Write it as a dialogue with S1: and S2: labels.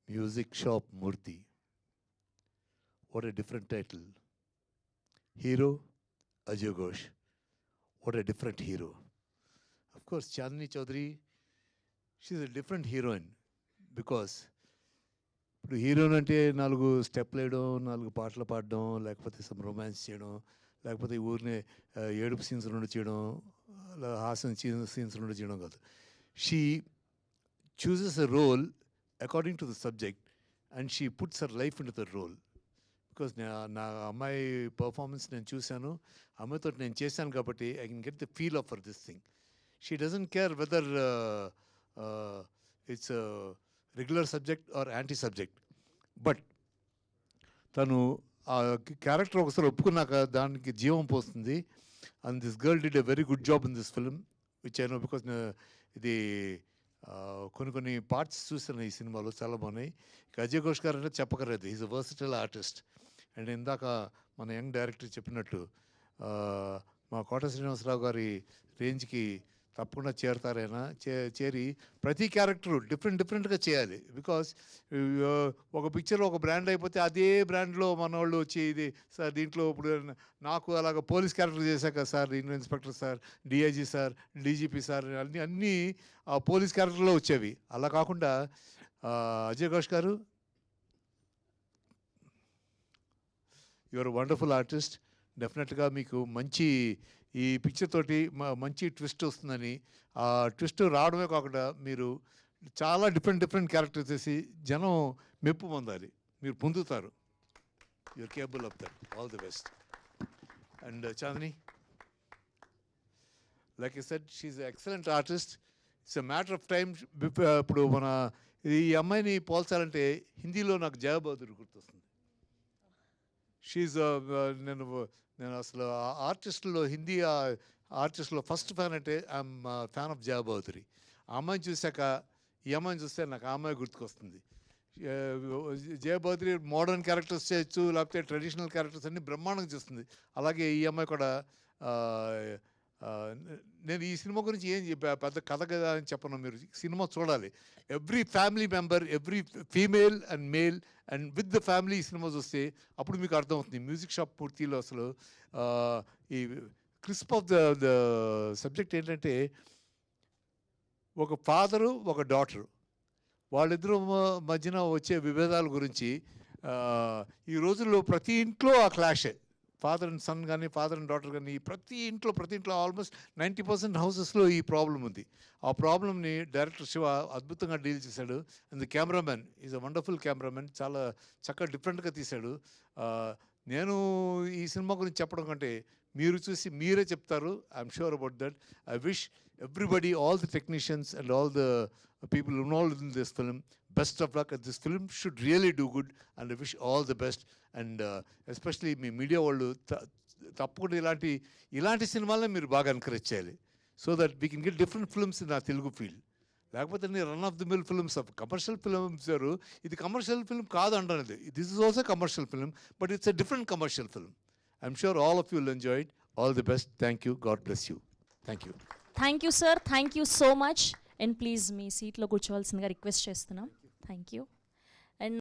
S1: Music Shop Murthy. What a different title. Hero, Ajay Ghosh. What a different hero. Of course, Chandni Chaudhary, she's a different heroine because ఇప్పుడు heroine అంటే 4 స్టెప్లు వేయడం, 4 పాటలు పాడడం, లేకపోతే some romance చేయడం, లేకపోతే ఊరినే ఏడుపు సీన్స్ నుండి చేయడం, హాస్యం సీన్స్ నుండి చేయడం కాదు. She chooses a role according to the subject and she puts her life into the role. Because నా అమ్మాయి పర్ఫార్మెన్స్ నేను చూశాను, అమ్మాయితో నేను చేశాను కాబట్టి I can get the feel of for this thing. She doesn't care whether it's regular subject or anti subject. But తను ఆ క్యారెక్టర్ ఒకసారి ఒప్పుకున్నాక దానికి జీవం పోస్తుంది. And this girl did a very good job in this film which I know because ఇది కొన్ని parts చూసాను ఈ సినిమాలో, చాలా బాగున్నాయి. అజయ్ ఘోష్ గారు అంటే చెప్పకలేదు, is a versatile artist. And ఇందాక మన యంగ్ డైరెక్టర్ చెప్పినట్టు మా కోట శ్రీనివాసరావు గారి రేంజ్కి తప్పకుండా చేరతారైనా చేరి ప్రతి క్యారెక్టరు డిఫరెంట్గా చేయాలి. బికాస్ ఒక పిక్చర్లో ఒక బ్రాండ్ అయిపోతే అదే బ్రాండ్లో మన వాళ్ళు వచ్చి ఇది సార్ దీంట్లో ఇప్పుడు నాకు అలాగ పోలీస్ క్యారెక్టర్ చేశాక sir inspector sir, DIG sir, DGP sir అన్నీ ఆ పోలీస్ క్యారెక్టర్లో వచ్చేవి. అలా కాకుండా అజయ్ ఘోష్ గారు, యువర్ వండర్ఫుల్ ఆర్టిస్ట్. డెఫినెట్గా మీకు మంచి ఈ పిక్చర్ తోటి మంచి ట్విస్ట్ వస్తుందని, ఆ ట్విస్ట్ రావడమే కాకుండా మీరు చాలా డిఫరెంట్ క్యారెక్టర్ చేసి జనం మెప్పు పొందాలి, మీరు పొందుతారు. You're capable of that. All the best. And Chandini, like I said, she's excellent artist. It's a matter of time. ఇప్పుడు మన ఈ అమ్మాయిని పోల్చాలంటే హిందీలో నాకు జయా బహదూర్ గుర్తొస్తుంది. షీఈ్ నేను అసలు ఆర్టిస్టులో హిందీ ఆర్టిస్టులో ఫస్ట్ ఫ్యాన్ అంటే ఐఎమ్ ఫ్యాన్ ఆఫ్ జయా బహదూరి. ఆ అమ్మాయిని చూశాక ఈ అమ్మాయిని చూస్తే నాకు ఆ అమ్మాయి గుర్తుకొస్తుంది. జయా బహదూరి మోడర్న్ క్యారెక్టర్స్ చేయొచ్చు, లేకపోతే ట్రెడిషనల్ క్యారెక్టర్స్ అన్ని బ్రహ్మాండంగా చేస్తుంది. అలాగే ఈ అమ్మాయి కూడా. నేను ఈ సినిమా గురించి ఏం పెద్ద కథ కదా అని చెప్పను, మీరు సినిమా చూడాలి. Every family member, every female and male and with the family ఈ సినిమా చూస్తే అప్పుడు మీకు అర్థమవుతుంది. మ్యూజిక్ షాప్ పూర్తిలో అసలు ఈ క్రిస్ప్ ఆఫ్ ద సబ్జెక్ట్ ఏంటంటే, ఒక ఫాదరు ఒక డాటరు, వాళ్ళిద్దరూ మధ్యన వచ్చే విభేదాల గురించి. ఈ రోజుల్లో ప్రతి ఇంట్లో ఆ క్లాషే, ఫాదర్ అండ్ సన్ కానీ, ఫాదర్ అండ్ డాటర్ కానీ, ప్రతి ఇంట్లో ఆల్మోస్ట్ 90% హౌసెస్లో ఈ ప్రాబ్లం ఉంది. ఆ ప్రాబ్లమ్ని డైరెక్టర్ శివ అద్భుతంగా డీల్ చేశాడు. And the cameraman is a wonderful cameraman, చాలా చక్కగా డిఫరెంట్గా తీశాడు. నేను ఈ సినిమా గురించి చెప్పడం కంటే మీరు చూసి మీరే చెప్తారు. I'm sure about that. I wish everybody, all the technicians and all the people involved in this film, best of luck. And this film should really do good, and I wish all the best. And especially మీ media వాళ్ళు తప్పకుండా ఇలాంటి సినిమాలనే మీరు బాగా encourage చేయాలి, so that we can get different films in ఆ Telugu field. లేకపోతే run of the mill films of commercial films. ఇది కమర్షియల్ ఫిల్మ్ కాదు అంటారు. This is also commercial film, but it's a different commercial film. I'm sure all of you will enjoy it. All the best. Thank you. God bless you. Thank you.
S2: Thank you sir. Thank you so much. And please మీ సీట్లో కూర్చోవలసిందిగా request చేస్తున్నాం. Thank you.